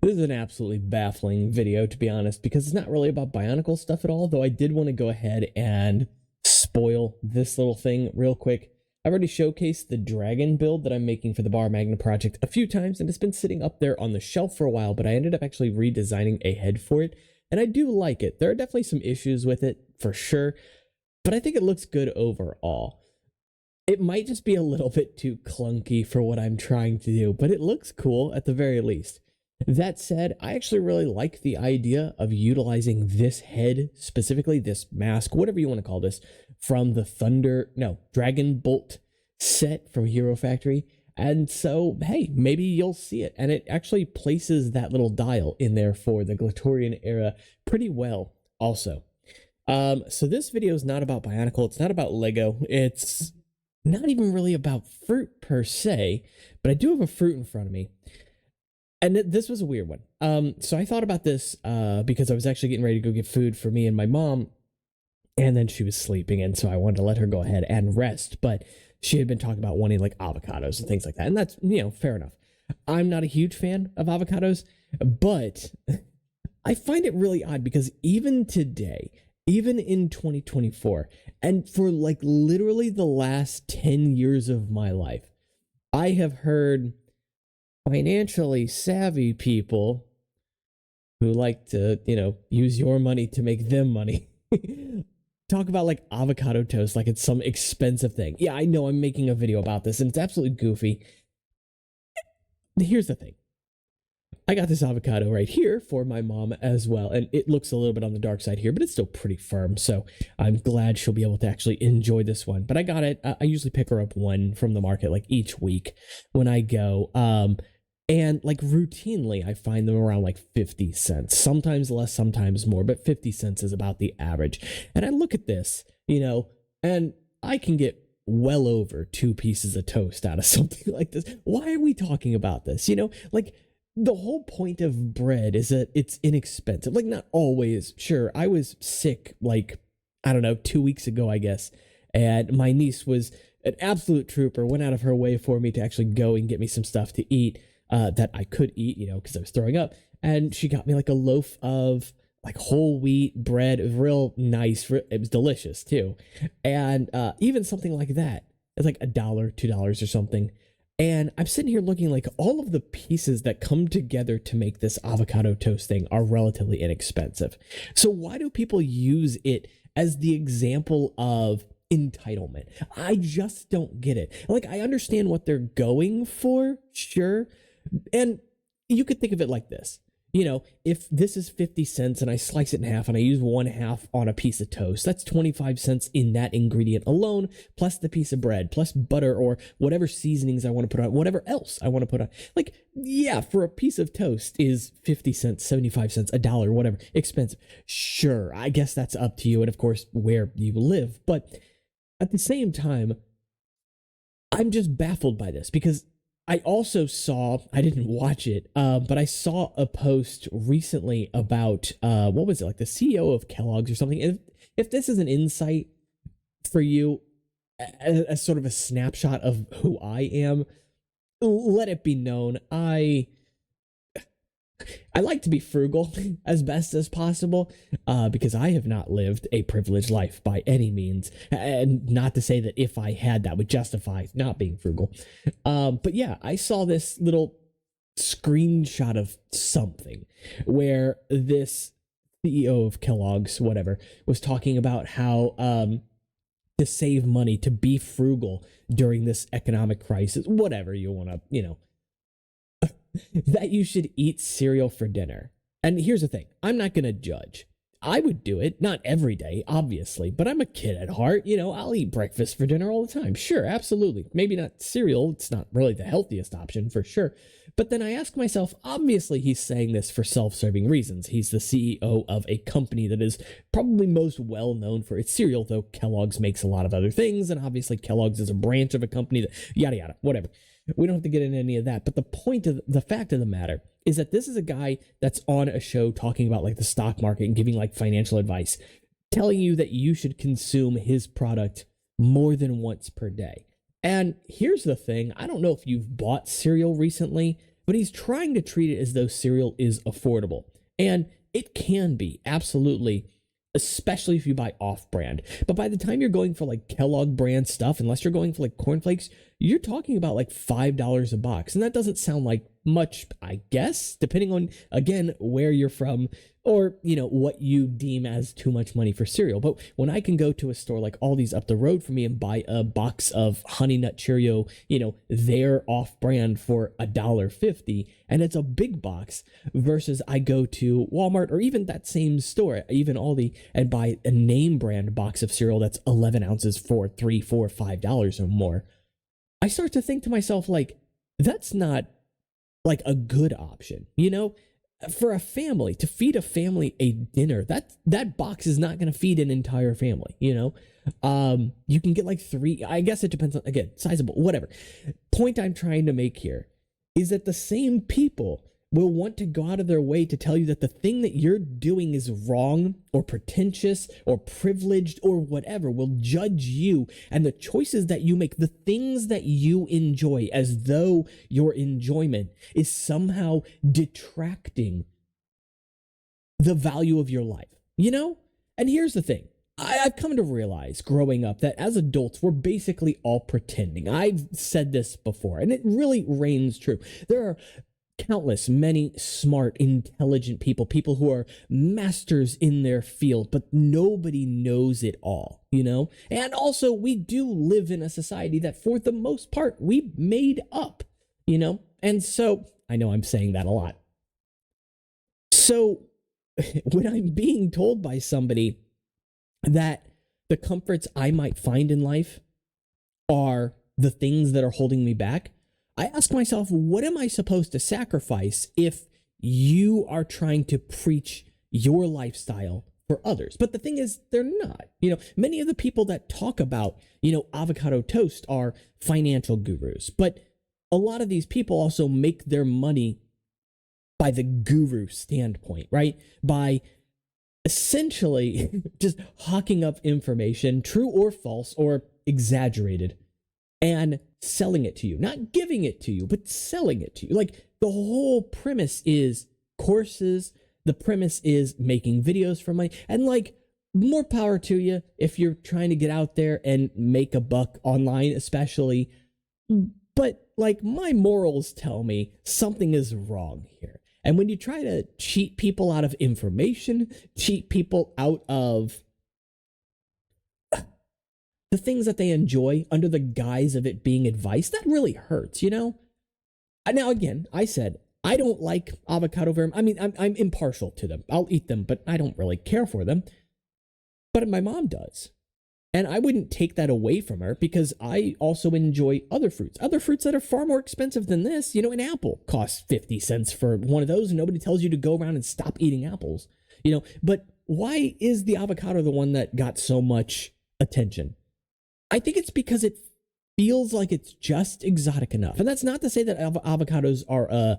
This is an absolutely baffling video, to be honest, because it's not really about Bionicle stuff at all, though I did want to go ahead and spoil this little thing real quick. I've already showcased the dragon build that I'm making for the Bar Magna project a few times, and it's been sitting up there on the shelf for a while, but I ended up actually redesigning a head for it, and I do like it. There are definitely some issues with it, for sure, but I think it looks good overall. It might just be a little bit too clunky for what I'm trying to do, but it looks cool at the very least. That said, I actually really like the idea of utilizing this head, specifically this mask, whatever you want to call this, from the Dragon Bolt set from Hero Factory. And so, hey, maybe you'll see it. And it actually places that little dial in there for the Glatorian era pretty well also. So this video is not about Bionicle. It's not about Lego. It's not even really about fruit per se, but I do have a fruit in front of me. And this was a weird one. So I thought about this because I was actually getting ready to go get food for me and my mom, and then she was sleeping, and so I wanted to let her go ahead and rest. But she had been talking about wanting like avocados and things like that, and that's, fair enough. I'm not a huge fan of avocados, but I find it really odd because even today, even in 2024, and for like literally the last 10 years of my life, I have heard financially savvy people who like to, use your money to make them money talk about like avocado toast like it's some expensive thing. Yeah, I know I'm making a video about this and it's absolutely goofy. Here's the thing. I got this avocado right here for my mom as well, and it looks a little bit on the dark side here, but it's still pretty firm, so I'm glad she'll be able to actually enjoy this one. But I got it. I usually pick her up one from the market like each week when I go. And like routinely, I find them around like 50 cents, sometimes less, sometimes more, but 50 cents is about the average. And I look at this, and I can get well over 2 pieces of toast out of something like this. Why are we talking about this? Like the whole point of bread is that it's inexpensive. Like not always. Sure, I was sick like, I don't know, 2 weeks ago, I guess. And my niece was an absolute trooper, went out of her way for me to actually go and get me some stuff to eat. That I could eat, because I was throwing up. And she got me like a loaf of like whole wheat bread. It was real nice. It was delicious too. And even something like that, it's like $1, $2 or something. And I'm sitting here looking like all of the pieces that come together to make this avocado toast thing are relatively inexpensive. So why do people use it as the example of entitlement? I just don't get it. Like, I understand what they're going for, sure. And you could think of it like this. If this is 50 cents and I slice it in half and I use 1/2 on a piece of toast, that's 25 cents in that ingredient alone, plus the piece of bread, plus butter or whatever seasonings I want to put on, whatever else I want to put on. Like, yeah, for a piece of toast is 50 cents, 75 cents, $1, whatever, expensive. Sure, I guess that's up to you and, of course, where you live. But at the same time, I'm just baffled by this because I also saw, I didn't watch it, but I saw a post recently about, what was it, like the CEO of Kellogg's or something. If this is an insight for you, as sort of a snapshot of who I am, let it be known, I like to be frugal as best as possible because I have not lived a privileged life by any means. And not to say that if I had, that would justify not being frugal. But yeah, I saw this little screenshot of something where this CEO of Kellogg's, whatever, was talking about how to save money, to be frugal during this economic crisis, whatever you want to, that you should eat cereal for dinner. And here's the thing, I'm not going to judge. I would do it, not every day, obviously, but I'm a kid at heart. I'll eat breakfast for dinner all the time. Sure, absolutely. Maybe not cereal. It's not really the healthiest option for sure. But then I ask myself, obviously he's saying this for self-serving reasons. He's the CEO of a company that is probably most well known for its cereal, though Kellogg's makes a lot of other things. And obviously Kellogg's is a branch of a company that yada, yada, whatever. We don't have to get into any of that. But the fact of the matter is that this is a guy that's on a show talking about like the stock market and giving like financial advice, telling you that you should consume his product more than once per day. And here's the thing. I don't know if you've bought cereal recently, but he's trying to treat it as though cereal is affordable. And it can be, absolutely, especially if you buy off-brand. But by the time you're going for like Kellogg brand stuff, unless you're going for like cornflakes, you're talking about like $5 a box. And that doesn't sound like much, I guess, depending on, again, where you're from or, you know, what you deem as too much money for cereal. But when I can go to a store like Aldi's up the road from me and buy a box of Honey Nut Cheerio, you know, they're off-brand for $1.50, and it's a big box, versus I go to Walmart or even that same store, even Aldi, and buy a name brand box of cereal that's 11 ounces for $3, $4, $5 or more. I start to think to myself, like, that's not like a good option, you know? For a family, to feed a family a dinner, that box is not going to feed an entire family, you know? You can get like 3, I guess it depends on, again, sizable, whatever. Point I'm trying to make here is that the same people will want to go out of their way to tell you that the thing that you're doing is wrong or pretentious or privileged or whatever, will judge you and the choices that you make, the things that you enjoy, as though your enjoyment is somehow detracting the value of your life, you know? And here's the thing. I've come to realize growing up that as adults, we're basically all pretending. I've said this before, and it really reigns true. There are countless, many smart, intelligent people who are masters in their field, but nobody knows it all, you know? And also, we do live in a society that, for the most part, we made up, you know? And so, I know I'm saying that a lot. So, when I'm being told by somebody that the comforts I might find in life are the things that are holding me back, I ask myself, what am I supposed to sacrifice if you are trying to preach your lifestyle for others? But the thing is, they're not. You know, many of the people that talk about, you know, avocado toast are financial gurus. But a lot of these people also make their money by the guru standpoint, right? By essentially just hawking up information, true or false or exaggerated, and selling it to you. Not giving it to you, but selling it to you. Like, the whole premise is courses. The premise is making videos for money. And, like, more power to you if you're trying to get out there and make a buck online, especially. But, like, my morals tell me something is wrong here. And when you try to cheat people out of information, cheat people out of the things that they enjoy under the guise of it being advice, that really hurts, you know? Now, again, I said, I don't like avocado very much. I mean, I'm impartial to them. I'll eat them, but I don't really care for them. But my mom does. And I wouldn't take that away from her, because I also enjoy other fruits that are far more expensive than this. You know, an apple costs 50 cents for one of those, and nobody tells you to go around and stop eating apples, you know? But why is the avocado the one that got so much attention? I think it's because it feels like it's just exotic enough. And that's not to say that avocados are a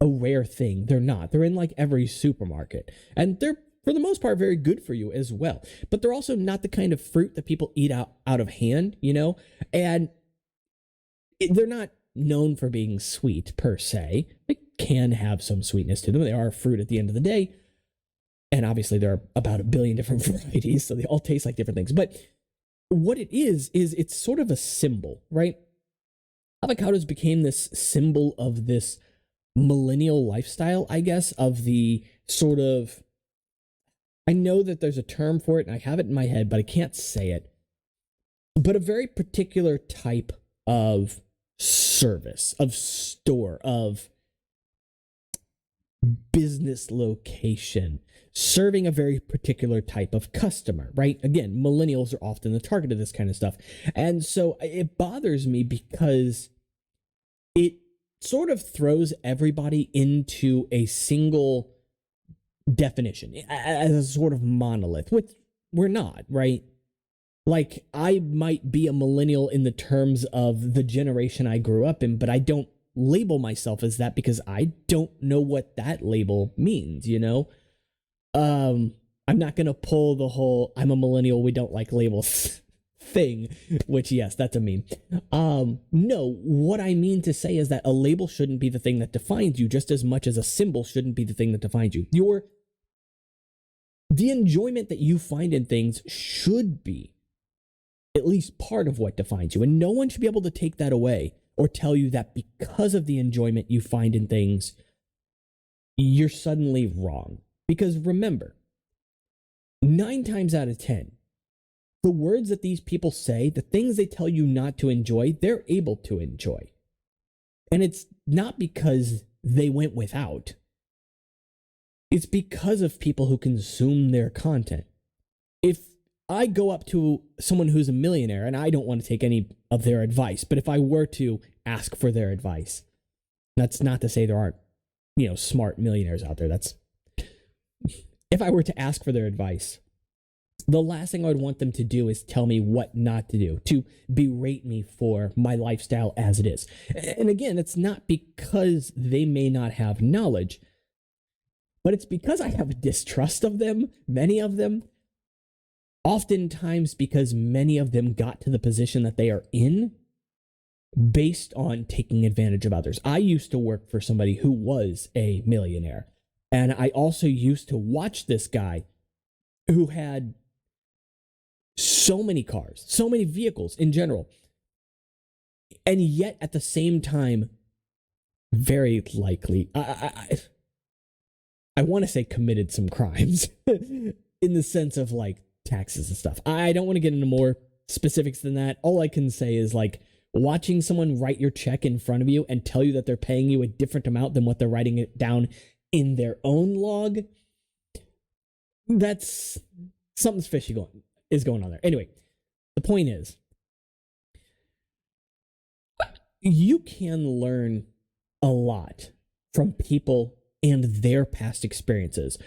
rare thing. They're not. They're in like every supermarket. And they're, for the most part, very good for you as well. But they're also not the kind of fruit that people eat out of hand, you know? And they're not known for being sweet, per se. They can have some sweetness to them. They are a fruit at the end of the day. And obviously, there are about 1 billion different varieties, so they all taste like different things. But what it is it's sort of a symbol, right? Avocados became this symbol of this millennial lifestyle, I guess, of the sort of, I know that there's a term for it and I have it in my head, but I can't say it, but a very particular type of service, of store, of business location, serving a very particular type of customer, right? Again, millennials are often the target of this kind of stuff. And so it bothers me because it sort of throws everybody into a single definition, as a sort of monolith, which we're not, right? Like, I might be a millennial in the terms of the generation I grew up in, but I don't label myself as that because I don't know what that label means, you know? I'm not going to pull the whole "I'm a millennial, we don't like labels" thing, which, yes, that's a meme. No, what I mean to say is that a label shouldn't be the thing that defines you just as much as a symbol shouldn't be the thing that defines you. The enjoyment that you find in things should be at least part of what defines you. And no one should be able to take that away or tell you that because of the enjoyment you find in things, you're suddenly wrong. Because remember, 9 times out of 10, the words that these people say, the things they tell you not to enjoy, they're able to enjoy. And it's not because they went without. It's because of people who consume their content. If I go up to someone who's a millionaire, and I don't want to take any of their advice, but if I were to ask for their advice, that's not to say there aren't, smart millionaires out there. If I were to ask for their advice, the last thing I would want them to do is tell me what not to do, to berate me for my lifestyle as it is. And again, it's not because they may not have knowledge, but it's because I have a distrust of them, many of them, oftentimes because many of them got to the position that they are in based on taking advantage of others. I used to work for somebody who was a millionaire, and I also used to watch this guy who had so many cars, so many vehicles in general, and yet at the same time, very likely, I want to say committed some crimes in the sense of like taxes and stuff. I don't want to get into more specifics than that. All I can say is like watching someone write your check in front of you and tell you that they're paying you a different amount than what they're writing it down in their own log. That's something's fishy going on there. Anyway, the point is, you can learn a lot from people and their past experiences.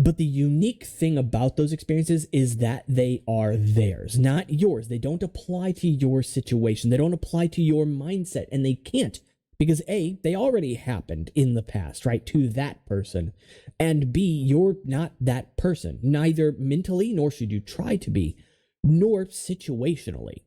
But the unique thing about those experiences is that they are theirs, not yours. They don't apply to your situation. They don't apply to your mindset, and they can't because A, they already happened in the past, right, to that person. And B, you're not that person, neither mentally, nor should you try to be, nor situationally.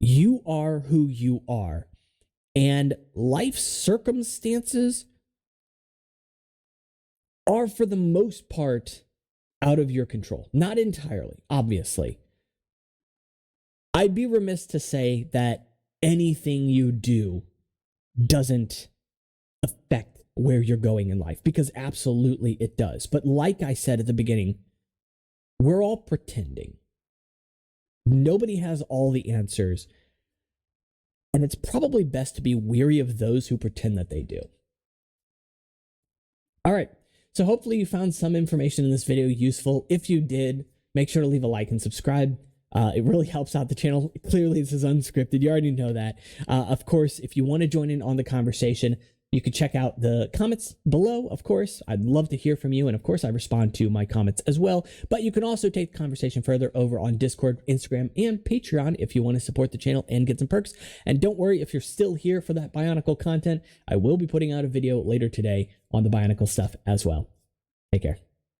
You are who you are, and life circumstances are for the most part out of your control. Not entirely, obviously. I'd be remiss to say that anything you do doesn't affect where you're going in life, because absolutely it does. But like I said at the beginning, we're all pretending. Nobody has all the answers, and it's probably best to be weary of those who pretend that they do. All right. So hopefully you found some information in this video useful. If you did, make sure to leave a like and subscribe. It really helps out the channel. Clearly, this is unscripted. You already know that. Of course, if you want to join in on the conversation, you can check out the comments below, of course. I'd love to hear from you, and of course, I respond to my comments as well. But you can also take the conversation further over on Discord, Instagram, and Patreon if you want to support the channel and get some perks. And don't worry, if you're still here for that Bionicle content, I will be putting out a video later today on the Bionicle stuff as well. Take care.